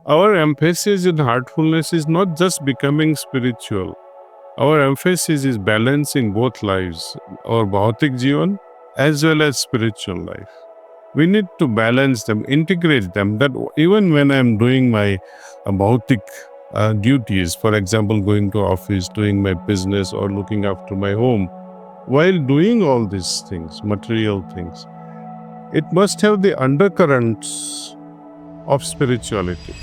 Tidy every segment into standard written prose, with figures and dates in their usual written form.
Our emphasis in heartfulness is not just becoming spiritual. Our emphasis is balancing both lives, our bhautik jivan as well as spiritual life. We need to balance them, integrate them, that even when I'm doing my bhautik duties, for example, going to office, doing my business or looking after my home, while doing all these things, material things, it must have the undercurrents of spirituality.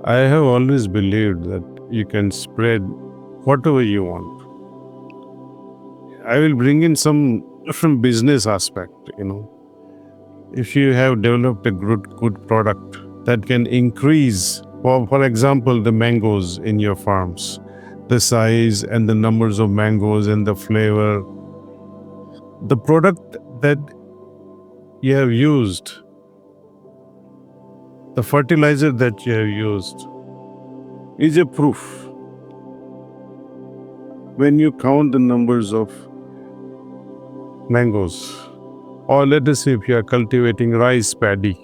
I have always believed that you can spread whatever you want. I will bring in some different business aspect, If you have developed a good product that can increase, for example, the mangoes in your farms, the size and the numbers of mangoes and the flavor, the product that you have used, the fertilizer that you have used is a proof. When you count the numbers of mangoes, or let us say if you are cultivating rice paddy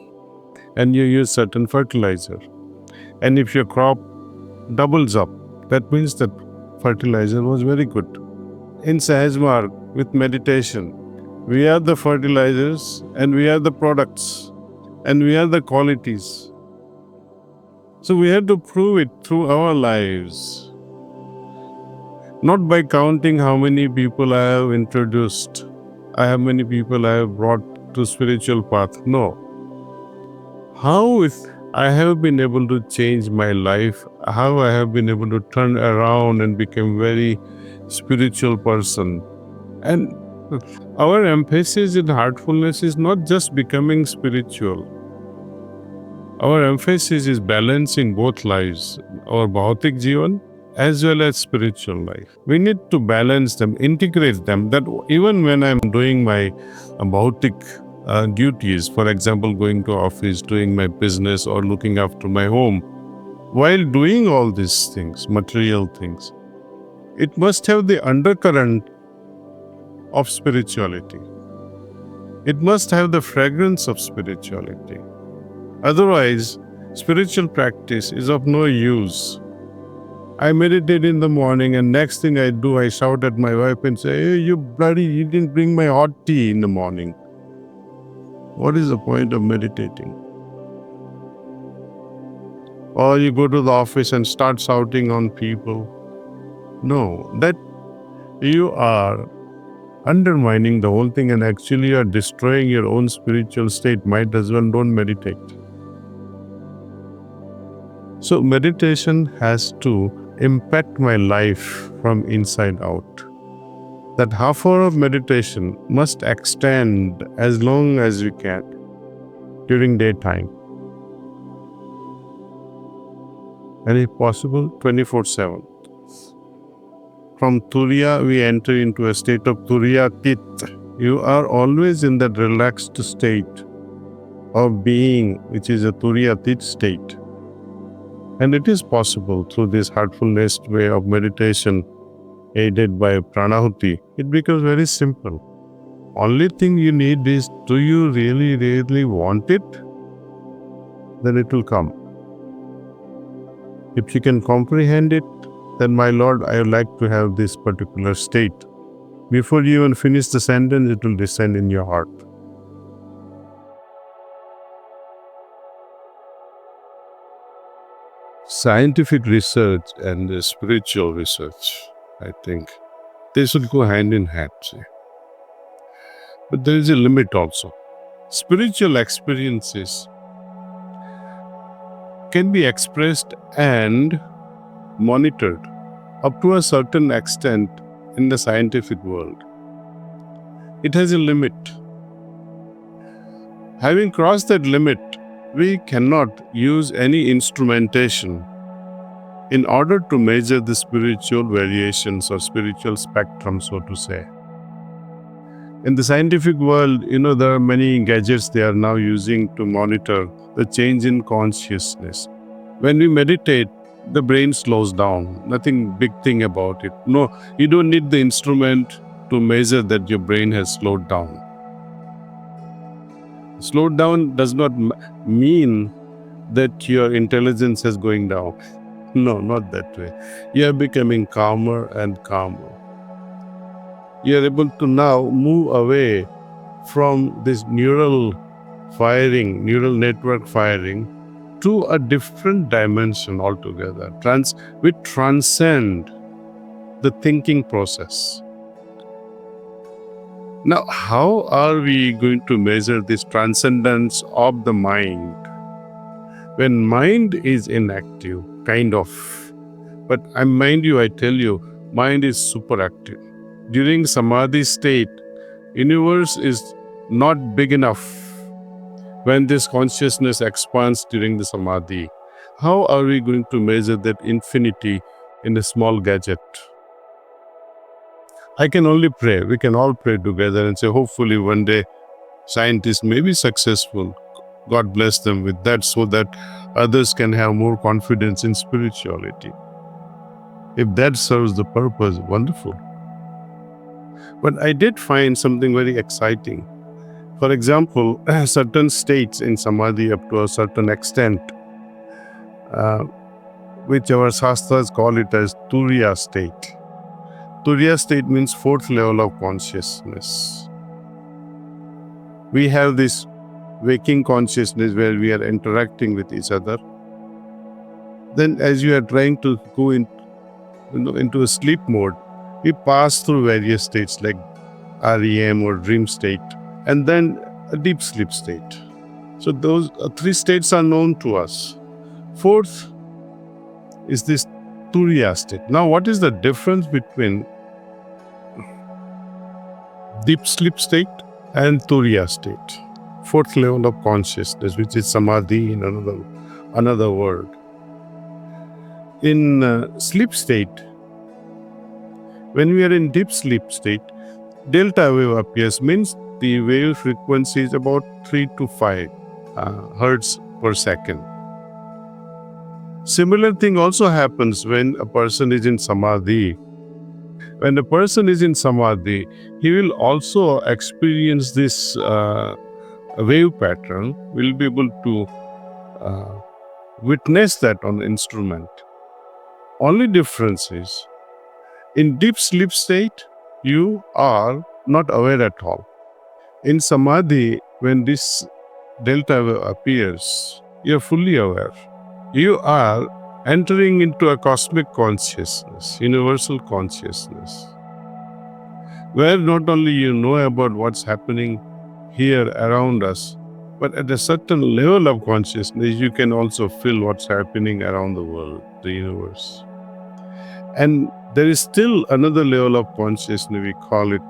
and you use certain fertilizer, and if your crop doubles up, that means that fertilizer was very good. In Sahaj Marg, with meditation, we are the fertilizers and we are the products and we are the qualities. So we have to prove it through our lives. Not by counting how many people I have introduced, how many people I have brought to spiritual path. No. How if I have been able to change my life, how I have been able to turn around and become very spiritual person. And our emphasis in heartfulness is not just becoming spiritual. Our emphasis is balancing both lives, our bhautik jivan as well as spiritual life. We need to balance them, integrate them, that even when I'm doing my bhautik duties, for example, going to office, doing my business or looking after my home, while doing all these things, material things, it must have the undercurrent of spirituality. It must have the fragrance of spirituality. Otherwise, spiritual practice is of no use. I meditate in the morning and next thing I do, I shout at my wife and say, "Hey, you didn't bring my hot tea in the morning." What is the point of meditating? Or you go to the office and start shouting on people. No, that you are undermining the whole thing and actually you are destroying your own spiritual state. Might as well don't meditate. So meditation has to impact my life from inside out. That half hour of meditation must extend as long as we can during daytime. And if possible, 24/7. From Turiya, we enter into a state of Turiya Tit. You are always in that relaxed state of being, which is a Turiya Tit state. And it is possible through this heartfulness way of meditation, aided by pranahuti. It becomes very simple. Only thing you need is, do you really want it? Then it will come. If you can comprehend it, then my Lord, I would like to have this particular state. Before you even finish the sentence, it will descend in your heart. Scientific research and spiritual research, I think, they should go hand in hand. But there is a limit also. Spiritual experiences can be expressed and monitored up to a certain extent in the scientific world. It has a limit. Having crossed that limit, we cannot use any instrumentation in order to measure the spiritual variations or spiritual spectrum, so to say. In the scientific world, there are many gadgets they are now using to monitor the change in consciousness. When we meditate, the brain slows down. Nothing big thing about it. No, you don't need the instrument to measure that your brain has slowed down. Slow down does not mean that your intelligence is going down. No, not that way. You are becoming calmer and calmer. You are able to now move away from this neural network firing, to a different dimension altogether. We transcend the thinking process. Now, how are we going to measure this transcendence of the mind? When mind is inactive, kind of. But mind you, I tell you, mind is super active. During samadhi state, universe is not big enough. When this consciousness expands during the samadhi, how are we going to measure that infinity in a small gadget? I can only pray. We can all pray together and say, hopefully one day scientists may be successful. God bless them with that, so that others can have more confidence in spirituality. If that serves the purpose, wonderful. But I did find something very exciting. For example, certain states in samadhi up to a certain extent, which our shastras call it as turiya state. Turiya state means fourth level of consciousness. We have this waking consciousness where we are interacting with each other. Then as you are trying to go into a sleep mode, we pass through various states like REM or dream state, and then a deep sleep state. So those three states are known to us. Fourth is this turiya state. Now, what is the difference between deep sleep state and turiya state? Fourth level of consciousness, which is samadhi in another word. In sleep state, when we are in deep sleep state, delta wave appears, means the wave frequency is about 3 to 5 hertz per second. Similar thing also happens when a person is in samadhi. When a person is in samadhi, he will also experience this wave pattern, will be able to witness that on the instrument. Only difference is, in deep sleep state, you are not aware at all. In samadhi, when this delta wave appears, you are fully aware. You are entering into a cosmic consciousness, universal consciousness, where not only you know about what's happening here around us, but at a certain level of consciousness, you can also feel what's happening around the world, the universe. And there is still another level of consciousness, we call it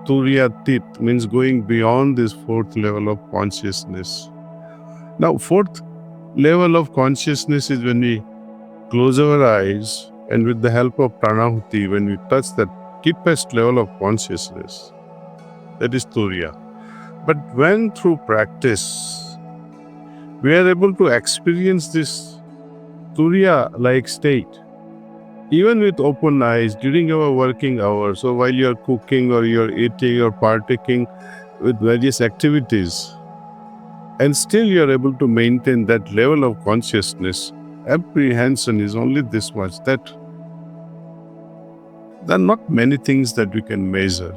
Turiyatit, means going beyond this fourth level of consciousness. Now, fourth level of consciousness is when we close our eyes and with the help of pranahuti, when we touch that deepest level of consciousness, that is Turiya. But when through practice, we are able to experience this Turiya-like state, even with open eyes during our working hours, or while you are cooking or you are eating or partaking with various activities, and still you are able to maintain that level of consciousness, apprehension is only this much, that there are not many things that we can measure.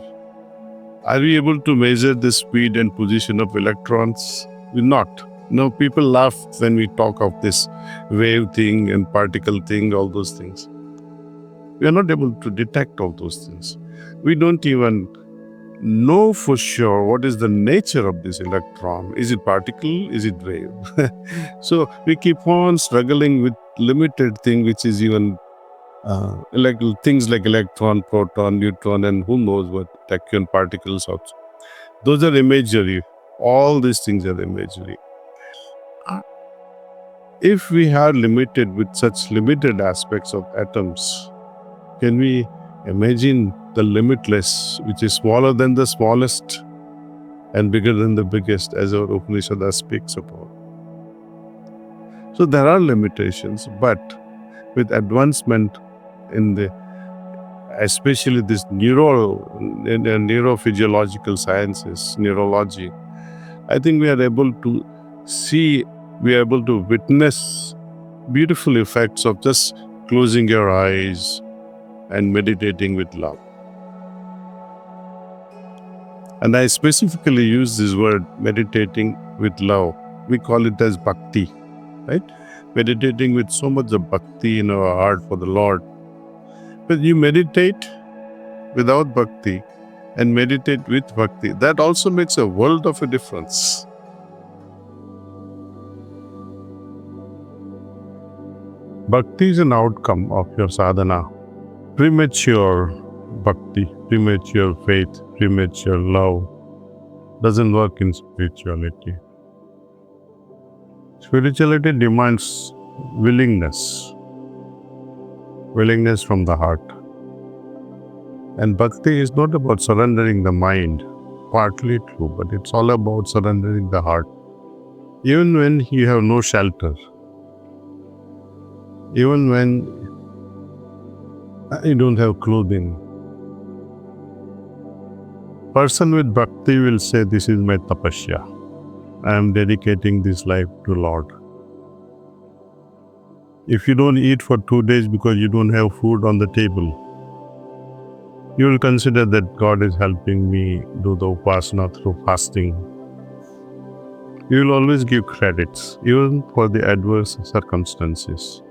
Are we able to measure the speed and position of electrons? We're not. No, people laugh when we talk of this wave thing and particle thing, all those things. We are not able to detect all those things. We don't even know for sure what is the nature of this electron. Is it particle? Is it wave? So we keep on struggling with limited thing, which is even like things like electron, proton, neutron, and who knows what, tachyon particles also. Those are imagery. All these things are imagery. If we are limited with such limited aspects of atoms, can we imagine the limitless, which is smaller than the smallest and bigger than the biggest, as our Upanishad speaks about? So there are limitations, but with advancement in especially this neurophysiological sciences, neurology, I think we are able to see, we are able to witness beautiful effects of just closing your eyes and meditating with love. And I specifically use this word, meditating with love. We call it as bhakti, right? Meditating with so much of bhakti in our heart for the Lord. But you meditate without bhakti and meditate with bhakti. That also makes a world of a difference. Bhakti is an outcome of your sadhana. Premature bhakti, premature faith, premature love doesn't work in spirituality. Spirituality demands willingness from the heart. And bhakti is not about surrendering the mind, partly true, but it's all about surrendering the heart. Even when you have no shelter, even when you don't have clothing, person with bhakti will say, this is my tapasya. I am dedicating this life to Lord. If you don't eat for 2 days because you don't have food on the table, you will consider that God is helping me do the upasana through fasting. You will always give credits, even for the adverse circumstances.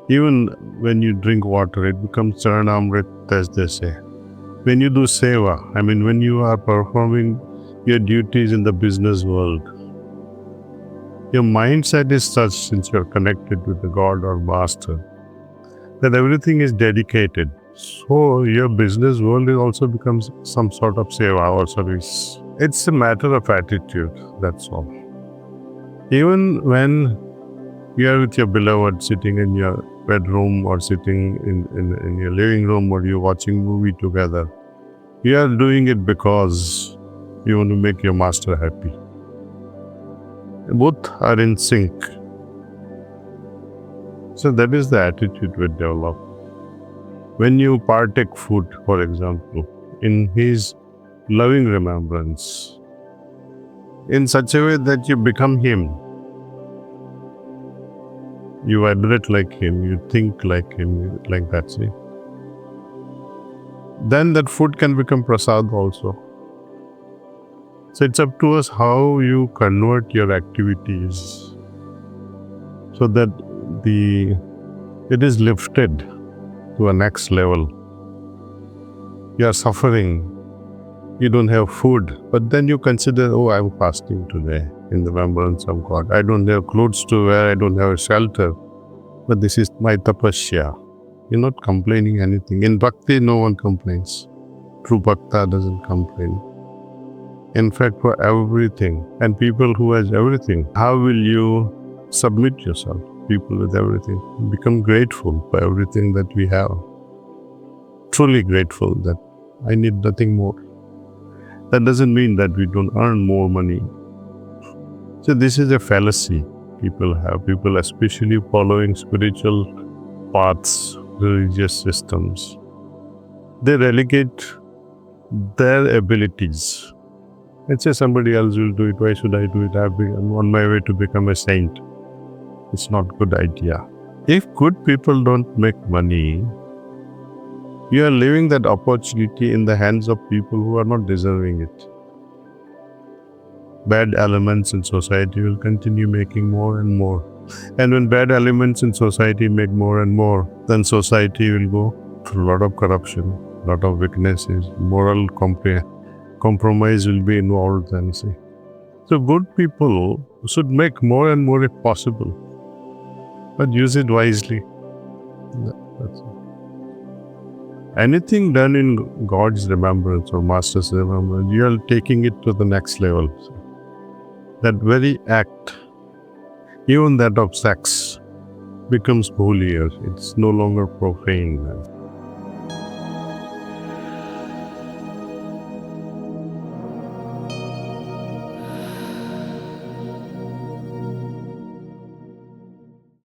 Even when you drink water, it becomes charanamrit, as they say. When you do seva, when you are performing your duties in the business world, your mindset is such, since you are connected with the God or Master, that everything is dedicated. So your business world also becomes some sort of seva or service. It's a matter of attitude, that's all. Even when you are with your beloved sitting in your bedroom or sitting in your living room, or you're watching movie together, you are doing it because you want to make your master happy. Both are in sync. So that is the attitude we develop. When you partake food, for example, in his loving remembrance, in such a way that you become him, you vibrate like him, you think like him, like that, see. Then that food can become prasad also. So it's up to us how you convert your activities so that it is lifted to a next level. You are suffering, you don't have food, but then you consider, oh, I'm fasting today in the remembrance of God. I don't have clothes to wear, I don't have a shelter, but this is my tapasya. You're not complaining anything. In bhakti, no one complains. True bhakta doesn't complain. In fact, for everything, and people who has everything, how will you submit yourself? People with everything. Become grateful for everything that we have. Truly grateful that I need nothing more. That doesn't mean that we don't earn more money. So this is a fallacy people have. People especially following spiritual paths, religious systems. They relegate their abilities. Let's say somebody else will do it. Why should I do it? I'm on my way to become a saint. It's not a good idea. If good people don't make money, you are leaving that opportunity in the hands of people who are not deserving it. Bad elements in society will continue making more and more. And when bad elements in society make more and more, then society will go through a lot of corruption, a lot of weaknesses, moral compromise will be involved then, see. So good people should make more and more if possible, but use it wisely. That's it. Anything done in God's remembrance or Master's remembrance, you are taking it to the next level. So that very act, even that of sex, becomes holier. It's no longer profane.